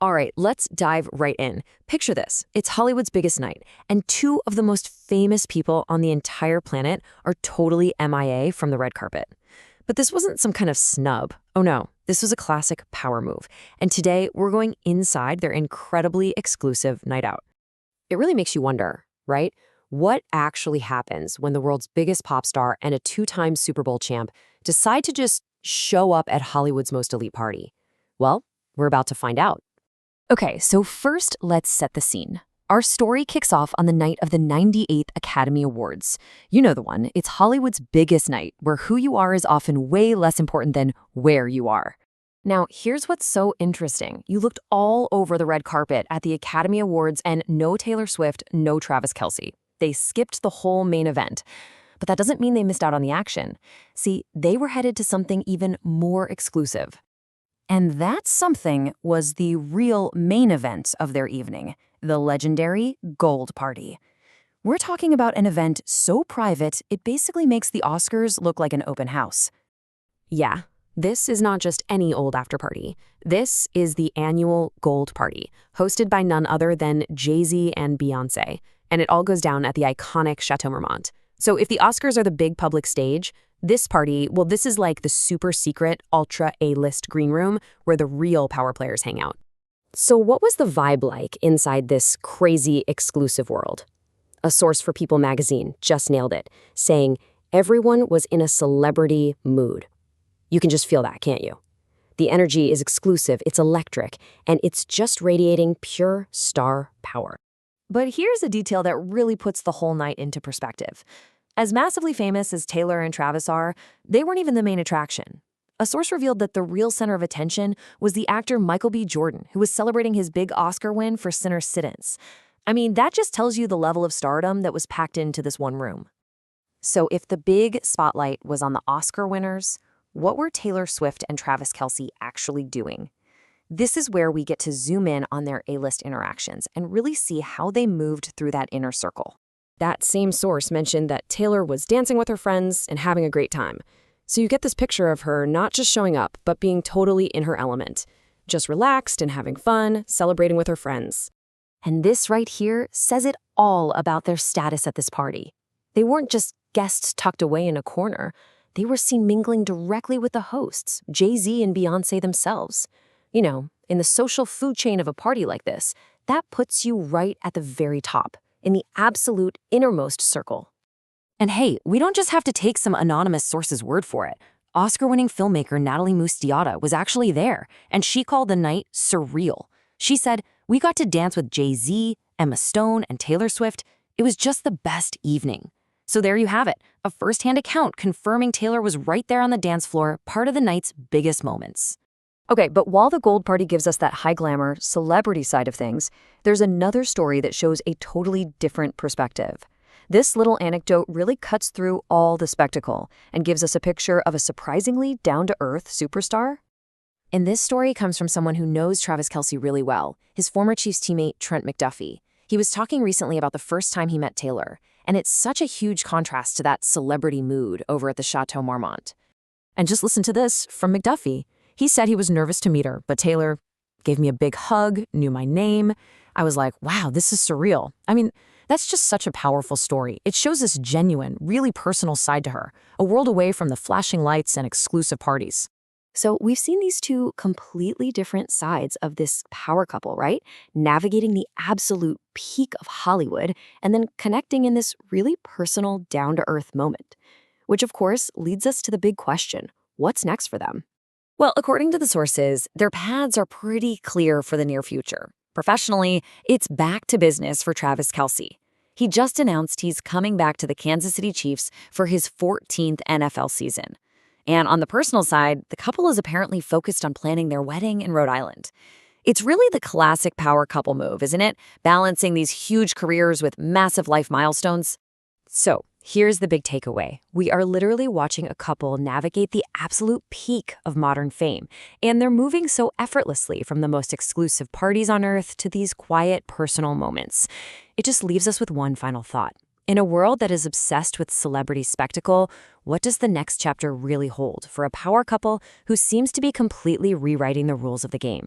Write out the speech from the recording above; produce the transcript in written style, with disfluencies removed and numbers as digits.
All right, let's dive right in. Picture this. It's Hollywood's biggest night, and two of the most famous people on the entire planet are totally MIA from the red carpet. But this wasn't some kind of snub. Oh no, this was a classic power move. And today, we're going inside their incredibly exclusive night out. It really makes you wonder, right? What actually happens when the world's biggest pop star and a two-time Super Bowl champ decide to just show up at Hollywood's most elite party? Well, we're about to find out. Okay, so first, let's set the scene. Our story kicks off on the night of the 98th Academy Awards. You know the one. It's Hollywood's biggest night, where who you are is often way less important than where you are. Now, here's what's so interesting. You looked all over the red carpet at the Academy Awards, and no Taylor Swift, no Travis Kelce. They skipped the whole main event. But that doesn't mean they missed out on the action. See, they were headed to something even more exclusive. And that something was the real main event of their evening, the legendary Gold Party. We're talking about an event so private, it basically makes the Oscars look like an open house. Yeah, this is not just any old after-party. This is the annual Gold Party, hosted by none other than Jay-Z and Beyoncé, and it all goes down at the iconic Chateau Marmont. So if the Oscars are the big public stage, this party, well, this is like the super secret, ultra A-list green room where the real power players hang out. So what was the vibe like inside this crazy exclusive world? A source for People magazine just nailed it, saying everyone was in a celebrity mood. You can just feel that, can't you? The energy is exclusive, it's electric, and it's just radiating pure star power. But here's a detail that really puts the whole night into perspective. As massively famous as Taylor and Travis are, they weren't even the main attraction. A source revealed that the real center of attention was the actor Michael B. Jordan, who was celebrating his big Oscar win for Sinner Citizens. I mean, that just tells you the level of stardom that was packed into this one room. So if the big spotlight was on the Oscar winners, what were Taylor Swift and Travis Kelce actually doing? This is where we get to zoom in on their A-list interactions and really see how they moved through that inner circle. That same source mentioned that Taylor was dancing with her friends and having a great time. So you get this picture of her not just showing up, but being totally in her element. Just relaxed and having fun, celebrating with her friends. And this right here says it all about their status at this party. They weren't just guests tucked away in a corner. They were seen mingling directly with the hosts, Jay-Z and Beyoncé themselves. You know, in the social food chain of a party like this, that puts you right at the very top, in the absolute innermost circle. And hey, we don't just have to take some anonymous source's word for it. Oscar-winning filmmaker Natalie Moustiada was actually there, and she called the night surreal. She said, "We got to dance with Jay-Z, Emma Stone, and Taylor Swift. It was just the best evening." So there you have it, a first-hand account confirming Taylor was right there on the dance floor, part of the night's biggest moments. Okay, but while the Gold Party gives us that high glamour, celebrity side of things, there's another story that shows a totally different perspective. This little anecdote really cuts through all the spectacle and gives us a picture of a surprisingly down-to-earth superstar. And this story comes from someone who knows Travis Kelce really well, his former Chiefs teammate Trent McDuffie. He was talking recently about the first time he met Taylor, and it's such a huge contrast to that celebrity mood over at the Chateau Marmont. And just listen to this from McDuffie. He said he was nervous to meet her, but Taylor gave me a big hug, knew my name. I was like, wow, this is surreal. I mean, that's just such a powerful story. It shows this genuine, really personal side to her, a world away from the flashing lights and exclusive parties. So we've seen these two completely different sides of this power couple, right? Navigating the absolute peak of Hollywood and then connecting in this really personal, down-to-earth moment. Which, of course, leads us to the big question, what's next for them? Well, according to the sources, their paths are pretty clear for the near future. Professionally, it's back to business for Travis Kelce. He just announced he's coming back to the Kansas City Chiefs for his 14th NFL season. And on the personal side, the couple is apparently focused on planning their wedding in Rhode Island. It's really the classic power couple move, isn't it? Balancing these huge careers with massive life milestones. So, here's the big takeaway. We are literally watching a couple navigate the absolute peak of modern fame, and they're moving so effortlessly from the most exclusive parties on earth to these quiet, personal moments. It just leaves us with one final thought. In a world that is obsessed with celebrity spectacle, what does the next chapter really hold for a power couple who seems to be completely rewriting the rules of the game?